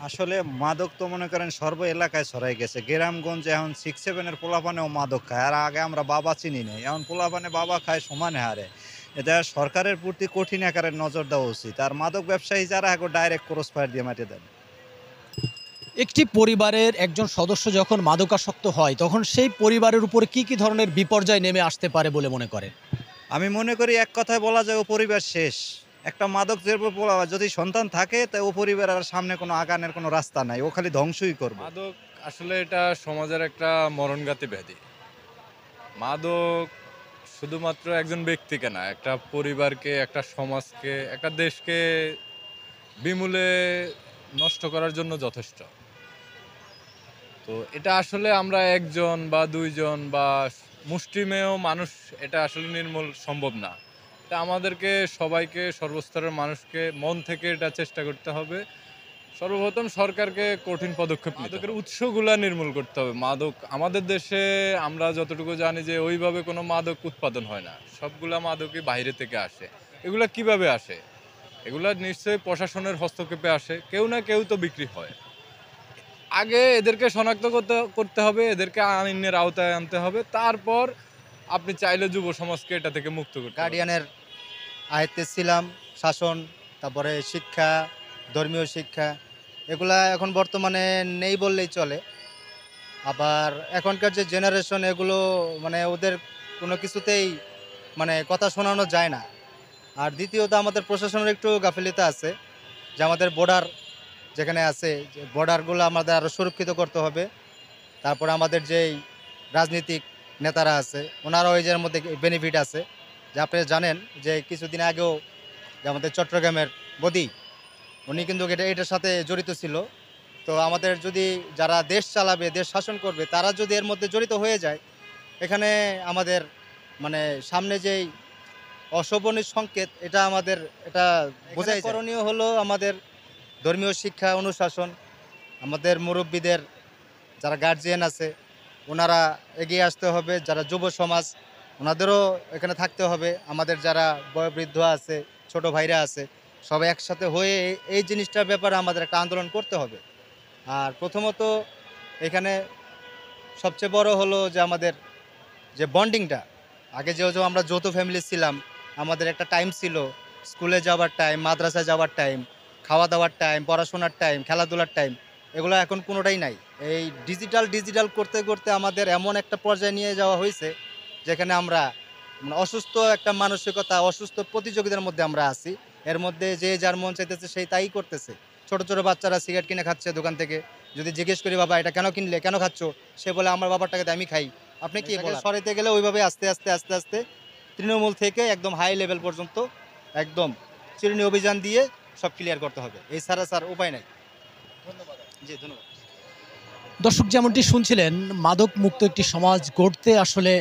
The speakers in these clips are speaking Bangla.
আসলে মাদক তো মনে করেন সর্ব এলাকায় ছড়াই গেছে। গ্রামগঞ্জে এখন 6-7 এর পোলাপানেও মাদক খায়। আর আগে আমরা বাবা চিনি নাই। এখন পোলাপানে বাবা খায় সমানে হারে। এটা সরকারের প্রতি কঠিন আকারে নজর দেওয়া উচিত। আর মাদক ব্যবসায়ী যারা এখন ডাইরেক্ট ক্রস ফায়ার দিয়ে মাইরে দেন। একটি পরিবারের একজন সদস্য যখন মাদকাসক্ত হয় তখন সেই পরিবারের উপরে কি ধরনের বিপর্যয় নেমে আসতে পারে বলে মনে করেন? আমি মনে করি এক কথায় বলা যায় ও পরিবার শেষ। একটা মাদক দ্রব্য যদি সন্তান থাকে তা ও পরিবার আর সামনে কোনো আগানের কোনো রাস্তা নাই। ও খালি ধ্বংসই করবে। মাদক আসলে এটা সমাজের একটা মরণঘাতী ব্যাধি। মাদক শুধুমাত্র একজন ব্যক্তিকে না, একটা পরিবারকে, একটা সমাজকে, একটা দেশকে বিমূলে নষ্ট করার জন্য যথেষ্ট। তো এটা আসলে আমরা একজন বা দুইজন বা মুষ্টিমেয় মানুষ এটা আসলে নির্মূল সম্ভব না। এটা আমাদেরকে সবাইকে, সর্বস্তরের মানুষকে মন থেকে এটা চেষ্টা করতে হবে। সর্বপ্রথম সরকারকে কঠিন পদক্ষেপ নিতে হবে। মাদকের উৎসগুলা নির্মূল করতে হবে। মাদক আমাদের দেশে আমরা যতটুকু জানি যে ওইভাবে কোনো মাদক উৎপাদন হয় না। সবগুলা মাদকই বাইরে থেকে আসে। এগুলা কিভাবে আসে? এগুলা নিশ্চয়ই প্রশাসনের হস্তক্ষেপে আসে। কেউ না কেউ তো বিক্রি হয়। আগে এদেরকে শনাক্ত করতে হবে, এদেরকে আইনের আওতায় আনতে হবে। তারপর আপনি চাইলে যুব সমাজকে এটা থেকে মুক্ত করতে পারবেন। গার্ডিয়ানের আয়ত্তে ছিলাম। শাসন, তারপরে শিক্ষা, ধর্মীয় শিক্ষা, এগুলা এখন বর্তমানে নেই বললেই চলে। আবার এখনকার যে জেনারেশন, এগুলো মানে ওদের কোনো কিছুতেই মানে কথা শোনানো যায় না। আর দ্বিতীয়ত আমাদের প্রশাসনের একটু গাফিলতি আছে, যে আমাদের বর্ডার যেখানে আছে, যে বর্ডারগুলো আমাদের আরও সুরক্ষিত করতে হবে। তারপরে আমাদের যেই রাজনীতিক নেতারা আছে, ওনারাও এই যে মধ্যে বেনিফিট আছে। যে আপনি জানেন যে কিছুদিন আগেও যে আমাদের চট্টগ্রামের বদি, উনি কিন্তু এটার সাথে জড়িত ছিল। তো আমাদের যদি যারা দেশ চালাবে, দেশ শাসন করবে, তারা যদি এর মধ্যে জড়িত হয়ে যায়, এখানে আমাদের মানে সামনে যেই অশোভনীয় সংকেত, এটা আমাদের এটা বোঝাই যায়। করণীয় হলো আমাদের ধর্মীয় শিক্ষা, অনুশাসন, আমাদের মুরব্বীদের যারা গার্জিয়ান আছে ওনারা এগিয়ে আসতে হবে, যারা যুব সমাজ ওনাদেরও এখানে থাকতে হবে, আমাদের যারা বয়োবৃদ্ধ আছে, ছোট ভাইরা আছে, সবাই একসাথে হয়ে এই জিনিসটার ব্যাপারে আমাদের একটা আন্দোলন করতে হবে। আর প্রথমত এখানে সবচেয়ে বড় হলো যে আমাদের যে বন্ডিংটা, আগে যে আমরা যৌথ ফ্যামিলি ছিলাম, আমাদের একটা টাইম ছিল, স্কুলে যাওয়ার টাইম, মাদ্রাসায় যাওয়ার টাইম, খাওয়া দাওয়ার টাইম, পড়াশোনার টাইম, খেলাধুলার টাইম, এগুলো এখন কোনোটাই নাই। এই ডিজিটাল করতে করতে আমাদের এমন একটা পর্যায়ে নিয়ে যাওয়া হয়েছে, যেখানে আমরা মানে অসুস্থ একটা মানসিকতা, অসুস্থ প্রতিযোগিতার মধ্যে আমরা আছি। এর মধ্যে যে যার মন চাইতেছে সেই তাই করতেছে। ছোট ছোট বাচ্চারা সিগারেট কিনে খাচ্ছে দোকান থেকে। যদি জিজ্ঞেস করি, বাবা এটা কেন কিনলে, কেন খাচ্ছ, সে বলে আমার বাবার টাকাতে আমি খাই। আপনি কি বলেন? সরাইতে গেলে ওইভাবে আস্তে আস্তে আস্তে আস্তে তৃণমূল থেকে একদম হাই লেভেল পর্যন্ত একদম চিরুনি অভিযান দিয়ে সব ক্লিয়ার করতে হবে। এই ছাড়া স্যার উপায় নাই। ধন্যবাদ। জি, ধন্যবাদ। দর্শক যেমনটি শুনছিলেন, মাদক মুক্ত একটি সমাজ গড়তে আসলে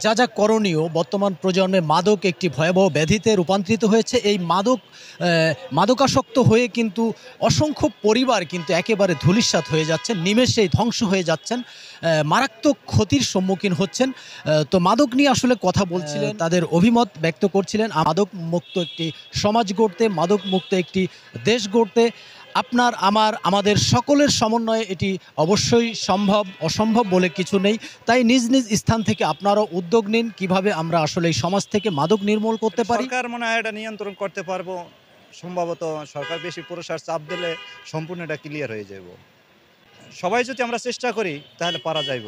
যা করণীয়, বর্তমান প্রজন্মে মাদক একটি ভয়াবহ ব্যাধিতে রূপান্তরিত হয়েছে। এই মাদকাসক্ত হয়ে কিন্তু অসংখ্য পরিবার কিন্তু একেবারে ধূলিসাৎ হয়ে যাচ্ছেন, নিমেষেই ধ্বংস হয়ে যাচ্ছেন, মারাত্মক ক্ষতির সম্মুখীন হচ্ছেন। তো মাদক নিয়ে আসলে কথা বলছিলেন, তাদের অভিমত ব্যক্ত করছিলেন। মাদক মুক্ত একটি সমাজ গড়তে, মাদক মুক্ত একটি দেশ গড়তে আপনার, আমাদের সকলের সমন্বয়ে এটি অবশ্যই সম্ভব। অসম্ভব বলে কিছু নেই। তাই নিজ নিজ স্থান থেকে আপনারাও উদ্যোগ নিন, কিভাবে আমরা আসলে এই সমাজ থেকে মাদক নির্মূল করতে পারি। সরকার মনে হয় এটা নিয়ন্ত্রণ করতে পারবো। সম্ভবত সরকার বেশি প্রসার চাপ দিলে সম্পূর্ণ এটা ক্লিয়ার হয়ে যাইব। সবাই যদি আমরা চেষ্টা করি তাহলে পারা যাইব।